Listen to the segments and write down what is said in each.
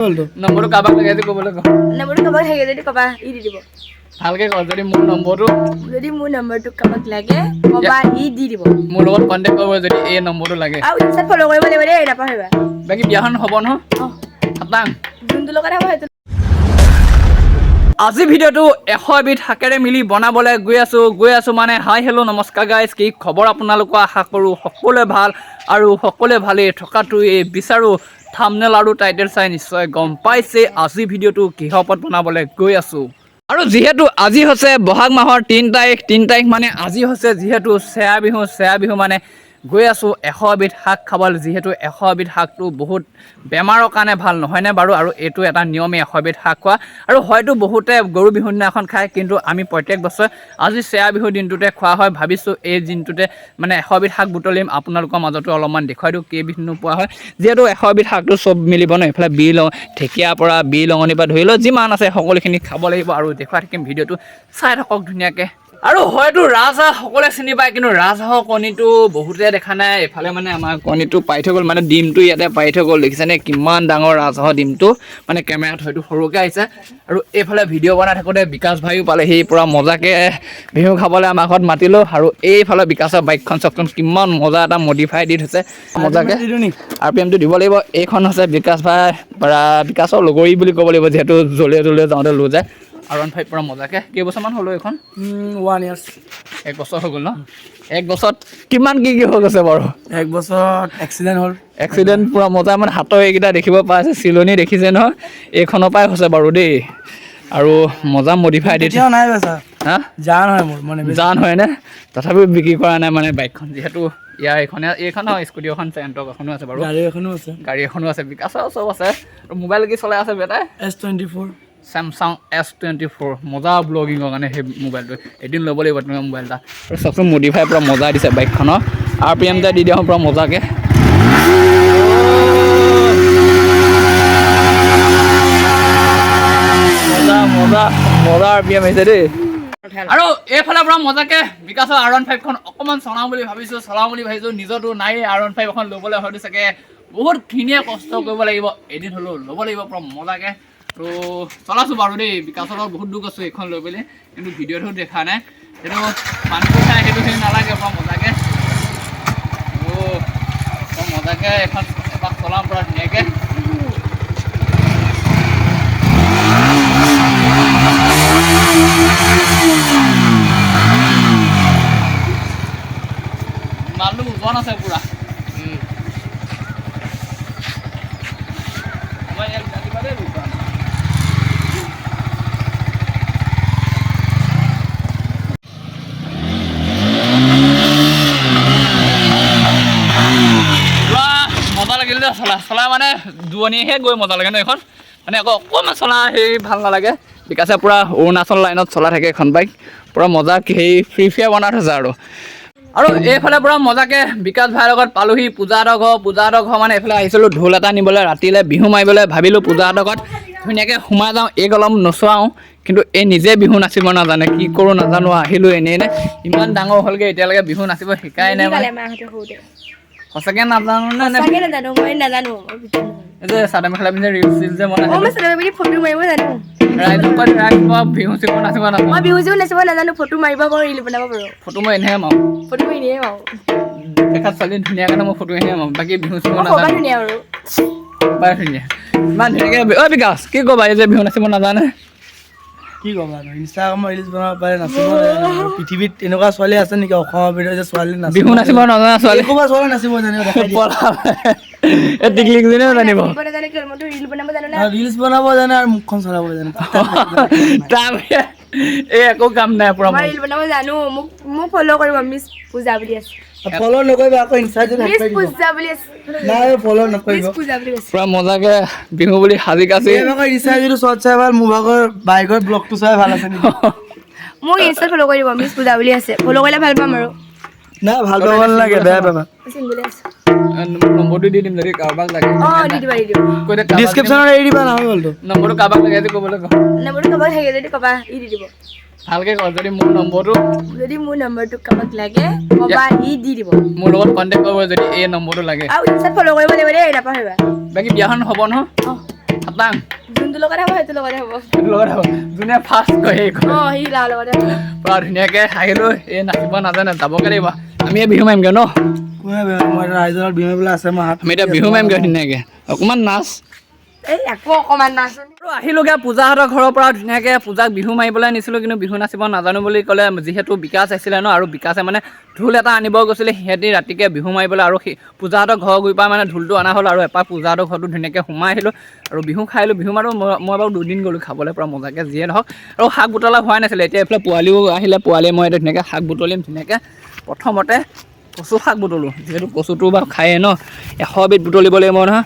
নম্বৰটো কাবাক লাগে যদি ক'বলৈ কওঁ নম্বৰটো কাবাক লাগে যদি কবা ই দি দিব ভালকে কওঁ যদি মোৰ নম্বৰটো কাবাক লাগে কবা ই দি দিব মোৰ লগত কণ্টেক্ট কৰিব যদি এই নম্বৰটো লাগে আৰু ইনষ্টাত ফলো কৰিব লাগিব দেই নাপাহৰিবা বাকী বিয়াখন হ'ব নহয় খাটাং যোনটো লগত হ'ব সেইটো আজি ভিডিঅ'টো 100 এবিধ শাকেৰে মিলি বনাবলৈ গৈ আছো মানে হাই হেল্ল' নমস্কাৰ গাইজ কি খবৰ আপোনালোকৰ আশা কৰোঁ সকলোৱে ভাল আৰু সকলোৱে ভালেই থকাটোৱে বিচাৰোঁ থাম্বনেল আৰু টাইটেল চাই নিশ্চয় গম পাইছে আজি ভিডিঅ'টো কিহৰ ওপৰত বনাবলৈ গৈ আছোঁ আৰু যিহেতু আজি হৈছে বহাগ মাহৰ 3 তাৰিখ মানে আজি হৈছে যিহেতু চেয়া বিহু মানে গৈ আছোঁ 100 এবিধ শাক খাবলৈ যিহেতু 100 এবিধ শাকটো বহুত বেমাৰৰ কাৰণে ভাল নহয়নে বাৰু আৰু এইটো এটা নিয়মেই 100 এবিধ শাক খোৱা আৰু হয়তো বহুতে গৰু বিহুৰ দিনাখন খায় কিন্তু আমি প্ৰত্যেক বছৰ আজি চেয়া বিহুৰ দিনটোতে খোৱা হয় ভাবিছোঁ এই দিনটোতে মানে 100 এবিধ শাক বুটলিম আপোনালোকৰ মাজতো অলপমান দেখুৱাই দিওঁ কেইবিধ নোপোৱা হয় যিহেতু 100 এবিধ শাকটো চব মিলিব ন এইফালে ঢেকীয়াৰ পৰা লঙনিৰ পৰা ধৰি লওঁ যিমান আছে সকলোখিনি খাব লাগিব আৰু দেখুৱাই থাকিম ভিডিঅ'টো চাই থাকক ধুনীয়াকৈ আৰু হয়তো ৰাজহাঁহ সকলোৱে চিনি পায় কিন্তু ৰাজহাঁহৰ কণীটো বহুতে দেখা নাই এফালে মানে আমাৰ কণীটো পাই থৈ গ'ল মানে ডিমটো ইয়াতে পাই থৈ গ'ল দেখিছেনে কিমান ডাঙৰ ৰাজহাঁহৰ ডিমটো মানে কেমেৰাত হয়তো সৰুকৈ আহিছে আৰু এইফালে ভিডিঅ' বনাই থাকোঁতে বিকাশ ভাইও পালেহি পূৰা মজাকৈ বিহু খাবলৈ আমাৰ ঘৰত মাতিলোঁ আৰু এইফালে বিকাশৰ বাইকখন চাওকচোন কিমান মজা এটা মডিফাই দি থৈছে মজাকৈ RPMটো দিব লাগিব এইখন হৈছে বিকাশ ভাই বিকাশৰ লগৰী বুলি ক'ব লাগিব যিহেতু জ্বলে যাওঁতে লৈ যায় R15 পূৰা মজাকৈ কেইবছৰমান হ'লো এইখন 1 ইয়াৰ্ছ 1 বছৰ হৈ গ'ল ন 1 বছৰত কিমান কি হৈ গৈছে বাৰু 1 বছৰত এক্সিডেণ্ট পূৰা মজা মানে হাতৰ এইকেইটা দেখিব পাইছে চিলনি দেখিছে নহয় এইখনৰ পৰাই হৈছে বাৰু দেই আৰু মজা মডিফাই দিছে হা জান হয়নে তথাপিও বিক্ৰী কৰা নাই মানে বাইকখন যিহেতু ইয়াৰ এইখন স্কুটি এখন চেণ্টক এখনো আছে বাৰু গাড়ী এখনো আছে বিকাশৰ চব আছে আৰু মোবাইল কি চলাই আছে বেটাই S24 Samsung S24 মজা ব্লগিঙৰ কাৰণে সেই মোবাইলটো এদিন ল'ব লাগিব তোমাৰ মোবাইল এটা আৰু চবচোন মডিফাই পূৰা মজা দিছে বাইকখনৰ RPM এটা দি দিয়া পূৰা মজাকৈ মজা RPM আহিছে দেই আৰু এইফালে পৰা মজাকৈ বিকাশৰ R15খন অকণমান চলাওঁ বুলি ভাবিছোঁ নিজৰতো নাই R15 এখন ল'বলৈ হয়তো চাগে বহুতখিনিয়ে কষ্ট কৰিব লাগিব এদিন হ'লেও ল'ব লাগিব পূৰা মজাকৈ তো চলাইছোঁ বাৰু দেই বিকাশৰ লগত বহুত দুখ আছোঁ এইখন লৈ পেলাই কিন্তু ভিডিঅ'টো দেখা নাই সেইটো মানুহটো চাই সেইটোখিনি নালাগে পূৰা মজাকৈ মজাকৈ এখন এপাক চলাম পূৰা ধুনীয়াকৈ মালটো ওজন আছে পূৰা মজা লাগিল যে চলা মানে দুৱনীহে গৈ মজা লাগে ন এইখন মানে আকৌ অকণমান চলা সেই ভাল নালাগে বিকাশে পূৰা অৰুণাচল লাইনত চলাই থাকে এখন বাইক পূৰা মজা সেই ফ্ৰী ফায়াৰ বনাই থৈছে আৰু এইফালে পূৰা মজাকৈ বিকাশ ভাইৰ লগত পালোহি পূজাহঁতৰ ঘৰ মানে এইফালে আহিছিলোঁ ঢোল এটা নিবলৈ ৰাতিলৈ বিহু মাৰিবলৈ ভাবিলোঁ পূজাহঁতৰ ঘৰত ধুনীয়াকৈ সোমাই যাওঁ এই অলপ নচোৱাওঁ কিন্তু এই নিজে বিহু নাচিব নাজানে কি কৰোঁ নাজানো আহিলোঁ এনেই ইমান ডাঙৰ হ'লগৈ এতিয়ালৈকে বিহু নাচিব শিকাই নাই সঁচাকৈ নাজানো নাজানো এই যে চাদৰ মেখেলা পিন্ধি ৰিলচ যে বনাই ফটো মাৰিব জানো বিহু চিহু নাচিব নাজানো ফটো মাৰিব পাৰোঁ ৰিল বনাব পাৰোঁ ফটো মই এনেহে মাৰোঁ দেখাত ছোৱালী ধুনীয়া কাৰণে মই ফটো এনেহে মাৰোঁ বাকী বিহু চিহু নাজানো ধুনীয়া বাৰু বাৰু ধুনীয়া ইমান ধুনীয়াকৈ বিকাশ কি ক'বা এই যে বিহু নাচিব নাজানে কি ক'বা ইনষ্টাগ্ৰামত ৰিলচ বনাব পাৰে নাচিব পৃথিৱীত এনেকুৱা ছোৱালী আছে নেকি অসমৰ ভিতৰত যে ছোৱালী বিহু নাচিব নাজানে ছোৱালী নাচিব জানিব এই টিকলিকজনীও জানিব ৰিলচ বনাব জানে আৰু মুখখন চলাব জানে এই একো কাম নাই পূৰা ৰিল বনাব জানো মোক ফ'ল' কৰিব মিছ পূজা বুলি আছে ফলো নকৰিবা আকৌ ইনষ্টাটো মিছ পূজা বুলি আছে নাই ফলো নকৰিব মিছ পূজা বুলি আছে পূৰা মজাকৈ বিহু বুলি সাজি কাচি আকৌ ৰিচাৰ্জটো শ্বৰ্ট চাই ভাল মোৰ ভাগৰ বাইকৰ ব্লগটো চাই ভাল আছে নেকি মোক ইনষ্টাত ফ'ল' কৰিব মিছ পূজা বুলি আছে ফ'ল' কৰিলে ভাল পাম আৰু নাই ভাল পাব নালাগে বেয়া পাবা চিংগুলে আছে নম্বৰটো দি দিম যদি কাৰোবাক লাগে দি দিবা ডিছক্ৰিপশ্যনত এৰি দিবা নহয় গ'লটো নম্বৰটো কাৰোবাক লাগে যদি ক'বলৈ কওঁ নম্বৰটো কাবাক লাগে যদি কবা ই দি দিব ভালকৈ কওঁ যদি মোৰ নম্বৰটো কাবাক লাগে কবা ই দি দিব মোৰ লগত কণ্টেক্ট কৰিব যদি এই নম্বৰটো লাগে আৰু ইনষ্টাত ফ'ল' কৰিব লাগিব দেই নাপাহৰিবা বাকী বিয়াখন হ'ব নহয় খাটাং যোনটো লগতে হ'ব সেইটো লগতে হ'ব লগত হ'ব যোনে ফাৰ্ষ্ট কয় সেই কয় অঁ সি লাও লগতে হ'ব পুৰা ধুনীয়াকৈ আহিলোঁ এই নাচিব নাজানে যাবগৈ লাগিব আমি বিহু মাৰিমগৈ ন কোনে বেয়া মই ৰাইজৰ বিহু বোলে আছে মই হাত আমি এতিয়া বিহু মাৰিমগৈ ধুনীয়াকৈ অকণমান নাচ এই আকৌ অকণমান নাচোন আৰু আহিলোঁগৈ পূজাহঁতৰ ঘৰৰ পৰা ধুনীয়াকৈ পূজাক বিহু মাৰিবলৈ নিছিলোঁ কিন্তু বিহু নাচিব নাজানো বুলি ক'লে যিহেতু বিকাশ আহিছিলে ন আৰু বিকাশে মানে ঢোল এটা আনিব গৈছিলে সিহঁতি ৰাতিকৈ বিহু মাৰিবলৈ আৰু সেই পূজাহঁতৰ ঘৰ গৈ পাই মানে ঢোলটো অনা হ'ল আৰু এপাক পূজাহঁতৰ ঘৰটো ধুনীয়াকৈ সোমাই আহিলোঁ আৰু বিহু খাই আহিলোঁ বিহু মাৰোঁ মই বাৰু দুদিন গ'লোঁ খাবলৈ পৰা মজাকৈ যিয়ে নহওক আৰু শাক বুটলা হোৱাই নাছিলে এতিয়া এইফালে পোৱালিও আহিলে পোৱালীয়ে মই এতিয়া ধুনীয়াকৈ শাক বুটলিম ধুনীয়াকৈ প্ৰথমতে কচু শাক বুটলোঁ যিহেতু কচুটো বাৰু খায়েই ন 100 বিধ বুটলিব লাগিব নহয়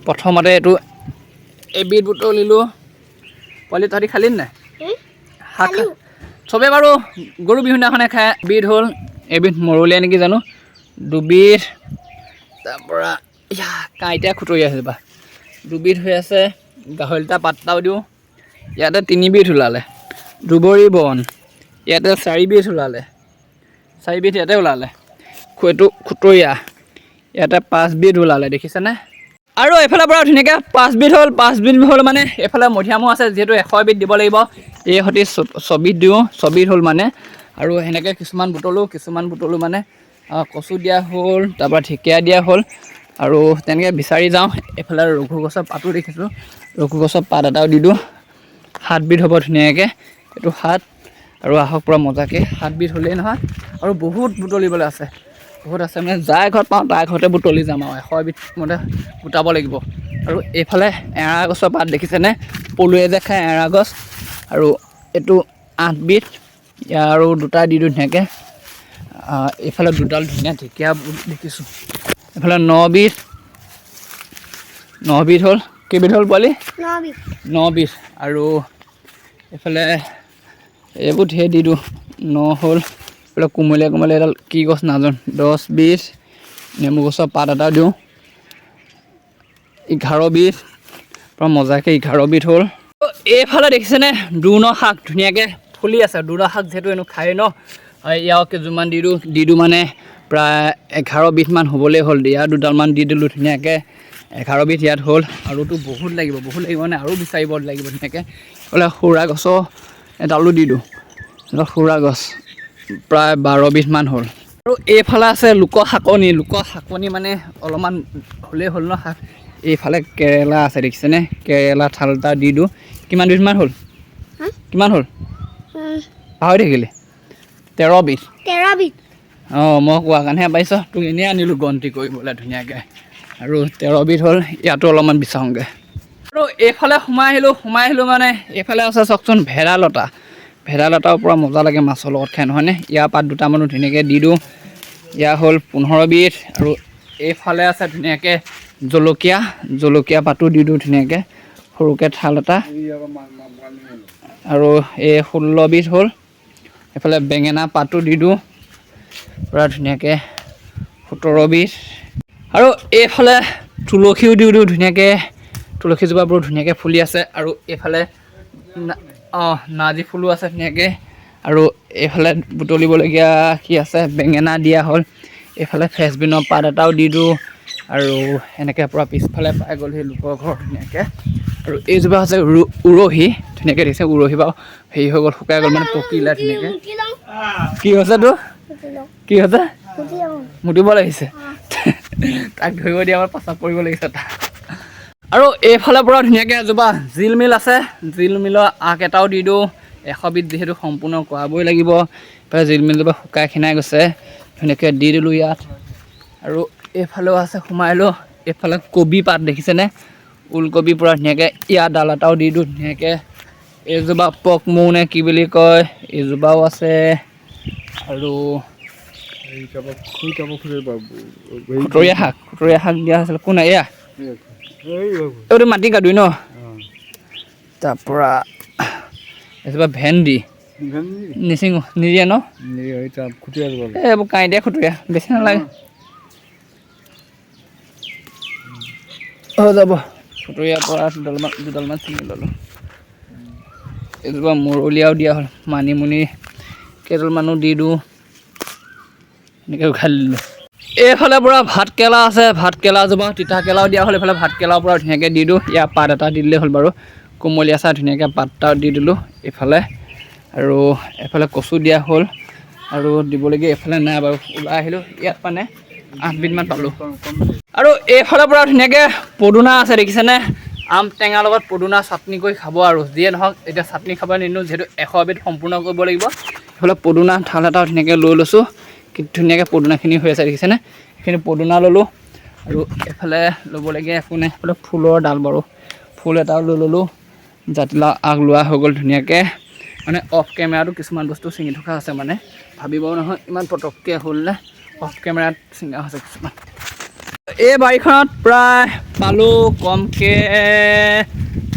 প্ৰথমতে এইটো এবিধ বুটলিলোঁ পোৱালি তহঁতি খালি নাই শাক চবেই বাৰু গৰু বিহু দিনাখনে খায় এবিধ হ'ল এবিধ মৰলীয়া নেকি জানো দুবিধ তাৰপৰা কাঁইটীয়া খুতৰি আছে বা দুবিধ হৈ আছে গাহৰিটা পাত্তাও দিওঁ ইয়াতে 3 বিধ ওলালে দুবৰি বন ইয়াতে 4 বিধ ওলালে 4 বিধ ইয়াতে ওলালে এইটো খুতৰীয়া ইয়াতে 5 বিধ ওলালে দেখিছেনে আৰু এইফালৰ পৰা ধুনীয়াকৈ 5 বিধ হ'ল 5 বিধ হ'ল মানে এইফালে মধিয়ামো আছে যিহেতু 100 বিধ দিব লাগিব এই সৈতে 6 বিধ দিওঁ 6 বিধ হ'ল মানে আৰু সেনেকৈ কিছুমান বুটলোঁ মানে কচু দিয়া হ'ল তাৰপৰা ঢেকীয়া দিয়া হ'ল আৰু তেনেকৈ বিচাৰি যাওঁ এইফালে ৰঘু গছৰ পাতো দেখিছোঁ ৰঘু গছৰ পাত এটাও দি দিওঁ 7 বিধ হ'ব ধুনীয়াকৈ এইটো 7 আৰু আহক পৰা মজাকৈ 7 বিধ হ'লেই নহয় আৰু বহুত বুটলিবলৈ আছে বহুত আছে মানে যাৰ ঘৰত পাওঁ তাৰ ঘৰতে বুটলি যাম আৰু 100 বিধ মতে গোটাব লাগিব আৰু এইফালে এৰা গছৰ পাত দেখিছেনে পলুৱে যে খায় এৰা গছ আৰু এইটো 8 বিধ ইয়াৰ আৰু দুটা দি দিওঁ ধুনীয়াকৈ এইফালে দুডাল ধুনীয়া ঢেকীয়া দেখিছোঁ এইফালে 9 বিধ হ'ল কেইবিধ হ'ল পোৱালি 9 বিধ আৰু এইফালে এইবোৰ ঢেৰ দি দিওঁ 9 হ'ল এইফালে কোমলীয়া এডাল কি গছ নাজানো 10 বিধ নেমু গছৰ পাত এটা দিওঁ 11 বিধ পৰা মজাকৈ 11 বিধ হ'ল এইফালে দেখিছেনে দুনৰ শাক ধুনীয়াকৈ ফুলি আছে দুনৰ শাক যিহেতু এনো খায় ন ইয়াক কেইযোৰমান দি দিওঁ মানে প্ৰায় 11 বিধমান হ'বলৈ হ'ল ইয়াৰ দুডালমান দি দিলোঁ ধুনীয়াকৈ 11 বিধ ইয়াত হ'ল আৰুতো বহুত লাগিব মানে আৰু বিচাৰিব লাগিব ধুনীয়াকৈ বোলে সুৰা গছৰ এডালো দি দিওঁ সুৰা গছ প্ৰায় 12 বিধমান হ'ল আৰু এইফালে আছে লোক শাকনি মানে অলপমান হ'লেই হ'ল ন শাক এইফালে কেৰেলা আছে দেখিছেনে কেৰেলা ঠাল এটা দি দিওঁ কিমান বিধমান হ'ল কিমান হ'ল পাহৰি থাকিলে 13 বিধ অঁ মই কোৱা কাৰণেহে পাইছ তোক এনেই আনিলোঁ গন্তি কৰিবলৈ ধুনীয়াকৈ আৰু 13 বিধ হ'ল ইয়াতো অলপমান বিচাৰোঁগৈ আৰু এইফালে সোমাই আহিলোঁ মানে এইফালে আছে চাওকচোন ভেদাইলতাৰ পৰা মজা লাগে মাছৰ লগত খাই নহয়নে ইয়াৰ পাত দুটামানো ধুনীয়াকৈ দি দিওঁ ইয়াৰ হ'ল 15 বিধ আৰু এইফালে আছে ধুনীয়াকৈ জলকীয়া পাতো দি দিওঁ ধুনীয়াকৈ সৰুকৈ ঠাল এটা আৰু এই 16 বিধ হ'ল এইফালে বেঙেনা পাতো দি দিওঁ পূৰা ধুনীয়াকৈ 17 বিধ আৰু এইফালে তুলসীও দি দিওঁ ধুনীয়াকৈ তুলসীজোপাবোৰ ধুনীয়াকৈ ফুলি আছে আৰু এইফালে নাৰ্জী ফুলো আছে ধুনীয়াকৈ আৰু এইফালে বুটলিবলগীয়া কি আছে বেঙেনা দিয়া হ'ল এইফালে ফ্ৰেঞ্চবিনৰ পাত এটাও দি দিওঁ আৰু এনেকৈ পূৰা পিছফালে পাই গ'লহি লোকৰ ঘৰ ধুনীয়াকৈ আৰু এইজোপা হৈছে উৰহি ধুনীয়াকৈ দেখিছে উৰহি বাৰু হেৰি হৈ গ'ল শুকাই গ'ল মানে পকিলে ধুনীয়াকৈ কি হৈছে তোৰ কি হৈছে মুতিব লাগিছে তাক ধৰিব দিয়া আমাৰ পাচাব পৰিব লাগিছে তাক আৰু এইফালৰ পৰা ধুনীয়াকৈ এজোপা জিল মিল আছে জিল মিলৰ আগ এটাও দি দিওঁ 100 বিধ যিহেতু সম্পূৰ্ণ কৰাবই লাগিব এইফালে জিল মিলজোপা শুকাই খিনাই গৈছে ধুনীয়াকৈ দি দিলোঁ ইয়াত আৰু এইফালেও আছে সোমাইলোঁ এইফালে কবি পাত দেখিছেনে ওলকবি পূৰা ধুনীয়াকৈ ইয়াত ডাল এটাও দি দিওঁ ধুনীয়াকৈ এইজোপা পক মৌ নে কি বুলি কয় এইজোপাও আছে আৰু খুতৰীয়া শাক দিয়া হৈছিলে কোন এয়া এইটো মাটি কাদুই ন তাৰপৰা এজোপা ভেন্দি নিচিঙো নিদিয়ে ন এইবোৰ কাঁইটীয়া খুতৰীয়া বেছি নালাগে হৈ যাব খুতৰীয়াৰ পৰা দুডালমান ছিঙি ল'লোঁ এজোপা মৰলীয়াও দিয়া হ'ল মানিমুনি কেইডালমানো দি দিওঁ এনেকৈ উঘালি দিলোঁ এইফালে পূৰা ভাতকেৰেলা আছে, ভাতকেৰেলাজোপা তিতাকেৰেলাও দিয়া হ'ল, এইফালে ভাতকেৰেলাও পূৰা ধুনীয়াকৈ দি দিওঁ। ইয়াৰ পাত এটা দি দিলেই হ'ল বাৰু, কোমলীয়া চাহ ধুনীয়াকৈ পাত এটা দি দিলোঁ এইফালে। আৰু এইফালে কচু দিয়া হ'ল আৰু দিবলগীয়া এইফালে নাই বাৰু। ওলাই আহিলোঁ, ইয়াত মানে 8 বিধমান পালোঁ। আৰু এইফালে পূৰা ধুনীয়াকৈ পদুনা আছে দেখিছেনে, আম টেঙাৰ লগত পদুনা চাটনি কৰি খাব। আৰু যিয়ে নহওক এতিয়া চাটনি খাব নিদিওঁ, যিহেতু 100 এবিধ সম্পূৰ্ণ কৰিব লাগিব। এইফালে পদুনা থাল এটা ধুনীয়াকৈ লৈ লৈছোঁ, কি ধুনীয়াকৈ পদুনাখিনি হৈ আছে দেখিছেনে, সেইখিনি পদুনা ল'লোঁ। আৰু এইফালে ল'বলগীয়া একো নাই, এইফালে ফুলৰ ডাল বাৰু, ফুল এটাও লৈ ল'লোঁ। জাতিলাও আগ লোৱা হৈ গ'ল ধুনীয়াকৈ, মানে অফ কেমেৰাটো কিছুমান বস্তু ছিঙি থকা আছে, মানে ভাবিব নহয় ইমান পটককৈ হ'লনে, অফ কেমেৰাত ছিঙা হৈছে কিছুমান। এই বাৰীখনত প্ৰায় পালোঁ কমকৈ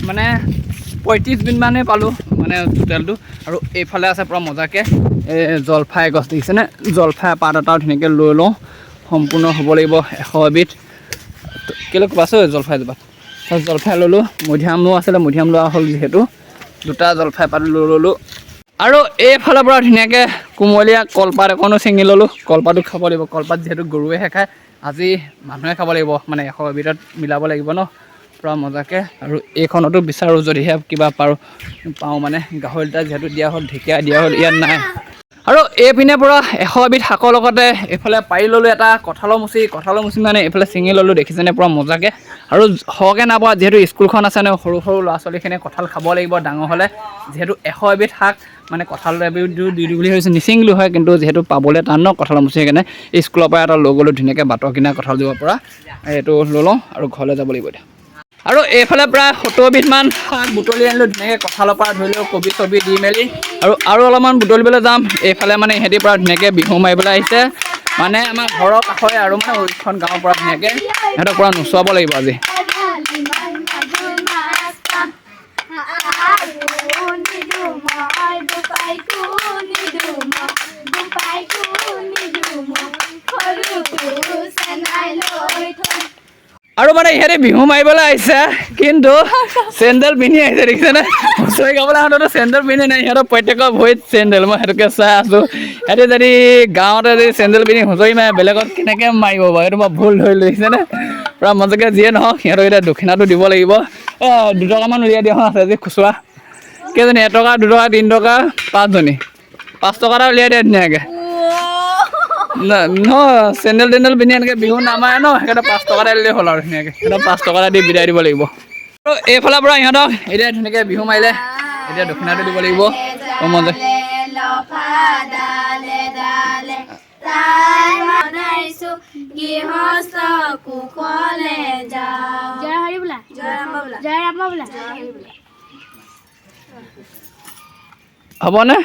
মানে 35 বিধমানেই পালোঁ মানে টোটেলটো। আৰু এইফালে আছে পূৰা মজাকৈ এই জলফাই গছ দেখিছেনে, জলফাই পাত এটাও ধুনীয়াকৈ লৈ লওঁ, সম্পূৰ্ণ হ'ব লাগিব 100 এবিধ। কেলৈ ক'বাছোঁ জলফাইজোপাত, জলফাই ল'লোঁ। মধিয়ামো আছিলে, মধিয়াম লোৱা হ'ল যিহেতু 2টা জলফাই পাত লৈ ল'লোঁ। আৰু এইফালৰ পৰা ধুনীয়াকৈ কোমলীয়া কলপাত অকণো ছিঙি ল'লোঁ, কলপাতো খাব লাগিব। কলপাত যিহেতু গৰুৱেহে খায়, আজি মানুহে খাব লাগিব, মানে 100 এবিধত মিলাব লাগিব ন পূৰা মজাকৈ। আৰু এইখনতো বিচাৰোঁ যদিহে কিবা পাওঁ মানে, গাহৰিটা যিহেতু দিয়া হ'ল, ঢেকীয়া দিয়া হ'ল, ইয়াত নাই। আৰু এইপিনে পূৰা 100 এবিধ শাকৰ লগতে এইফালে পাৰি ল'লোঁ এটা কঁঠালৰ মুচি মানে এইফালে ছিঙি ল'লোঁ দেখিছেনে পূৰা মজাকৈ। আৰু সৰহকৈ নাপাওঁ, যিহেতু স্কুলখন আছে ন, সৰু সৰু ল'ৰা ছোৱালীখিনিয়ে কঁঠাল খাব লাগিব ডাঙৰ হ'লে, যিহেতু 100 এবিধ শাক মানে কঁঠাল এবিধো দি দিওঁ বুলি ভাবিছোঁ, নিচিঙিলোঁ হয়, কিন্তু যিহেতু পাবলৈ টান ন কঁঠালৰ মুচি, সেইকাৰণে স্কুলৰ পৰা এটা লৈ গ'লোঁ ধুনীয়াকৈ বাটৰ কিনা কঁঠালজোপাৰ পৰা। এইটো লৈ লওঁ আৰু ঘৰলৈ যাব লাগিব এতিয়া। আৰু এইফালে প্ৰায় 70 বিধমান শাক বুটলি আনিলোঁ ধুনীয়াকৈ, কঁঠালৰ পৰা ধৰি লওঁ কবি চবি দি মেলি। আৰু অলপমান বুটলিবলৈ যাম। এইফালে মানে ইহঁতি পৰা ধুনীয়াকৈ বিহু মাৰিবলৈ আহিছে, মানে আমাৰ ঘৰৰ কাষৰে আৰু মানে এইখন গাঁৱৰ পৰা ধুনীয়াকৈ সিহঁতক পৰা নচুৱাব লাগিব আজি। আৰু মানে ইহঁতে বিহু মাৰিবলৈ আহিছে, কিন্তু চেণ্ডেল পিন্ধি আহিছে দেখিছেনে, হুঁচৰি গাবলৈ আহোঁতেতো চেণ্ডেল পিন্ধি নাই, সিহঁতৰ প্ৰত্যেকৰ ভৰিত চেণ্ডেল। মই সেইটোকে চাই আছোঁ, সিহঁতে যদি গাঁৱতে যদি চেণ্ডেল পিন্ধি হুঁচৰি মাৰে, বেলেগত কেনেকৈ মাৰিব বাৰু, এইটো মই ভুল ধৰি লৈছেনে পূৰা মজাকৈ। যিয়ে নহওক সিহঁতক এতিয়া দক্ষিণাটো দিব লাগিব। 2 টকামান উলিয়াই দিয়া আছে আজি খুচুৰা, কেইজনী 1 টকা 2 টকা 3 টকা 5জনী 5 টকা এটা উলিয়াই দিয়ে ধুনীয়াকৈ। নহয় চেণ্ডেল টেণ্ডেল পিন্ধি এনেকৈ বিহু নামাৰে ন, সেইকাৰণে 5 টকা এটা দিলেই হ'ল আৰু ধুনীয়াকৈ। সিহঁতক 5 টকা এটা দি বিদায় দিব লাগিব। আৰু এইফালৰ পৰা ইহঁতক এতিয়া ধুনীয়াকৈ বিহু মাৰিলে, এতিয়া দক্ষিণাটো দিব লাগিব। মজা হ'বনে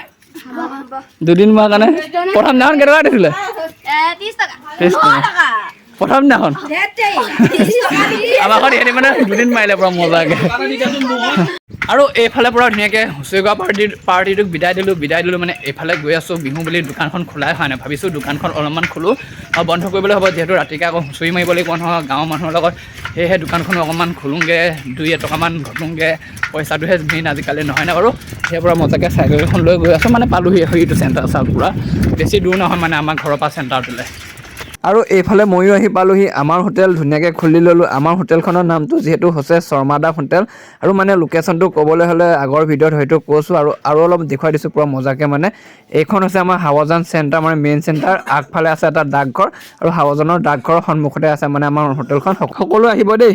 2 দিন মাৰ কাৰণে? প্ৰথম দিনাখন কেইটকা দিছিলে? 30 টকা প্ৰথম দিনাখন। আমাৰ ঘৰত ইহঁতি মানে 2 দিন মাৰিলে পূৰা মজাকৈ। আৰু এইফালে পূৰা ধুনীয়াকৈ হুঁচৰি গোৱা পাৰ্টিটোক বিদায় দিলোঁ মানে এইফালে গৈ আছোঁ। বিহু বুলি দোকানখন খোলাই হোৱা নাই, ভাবিছোঁ দোকানখন অলপমান খোলোঁ আৰু বন্ধ কৰিবলৈ হ'ব, যিহেতু ৰাতিকৈ আকৌ হুঁচৰি মাৰিব লাগিব নহয় গাঁৱৰ মানুহৰ লগত। সেয়েহে দোকানখন অকণমান খোলোঁগৈ, 2 টকামান ঘটোঁগৈ, পইচাটোহে মেইন আজিকালি নহয় নে বাৰু। সেই পূৰা মজাকৈ চাইকেল এখন লৈ গৈ আছোঁ, মানে পালোহি সেইটো চেণ্টাৰ চাওক, পূৰা বেছি দূৰ নহয় মানে আমাৰ ঘৰৰ পৰা চেণ্টাৰটোলৈ। আৰু এইফালে ময়ো আহি পালোহি, আমাৰ হোটেল ধুনীয়াকৈ খুলি ল'লোঁ। আমাৰ হোটেলখনৰ নামটো যিহেতু হৈছে শৰ্মাদা হোটেল। আৰু মানে লোকেশ্যনটো ক'বলৈ হ'লে আগৰ ভিডিঅ'ত হয়তো কৈছোঁ, আৰু অলপ দেখুৱাই দিছোঁ পূৰা মজাকৈ। মানে এইখন হৈছে আমাৰ হাৱাজান চেণ্টাৰ, মানে মেইন চেণ্টাৰ। আগফালে আছে এটা ডাকঘৰ, আৰু হাৱাজানৰ ডাকঘৰৰ সন্মুখতে আছে মানে আমাৰ হোটেলখন। সকলো আহিব দেই।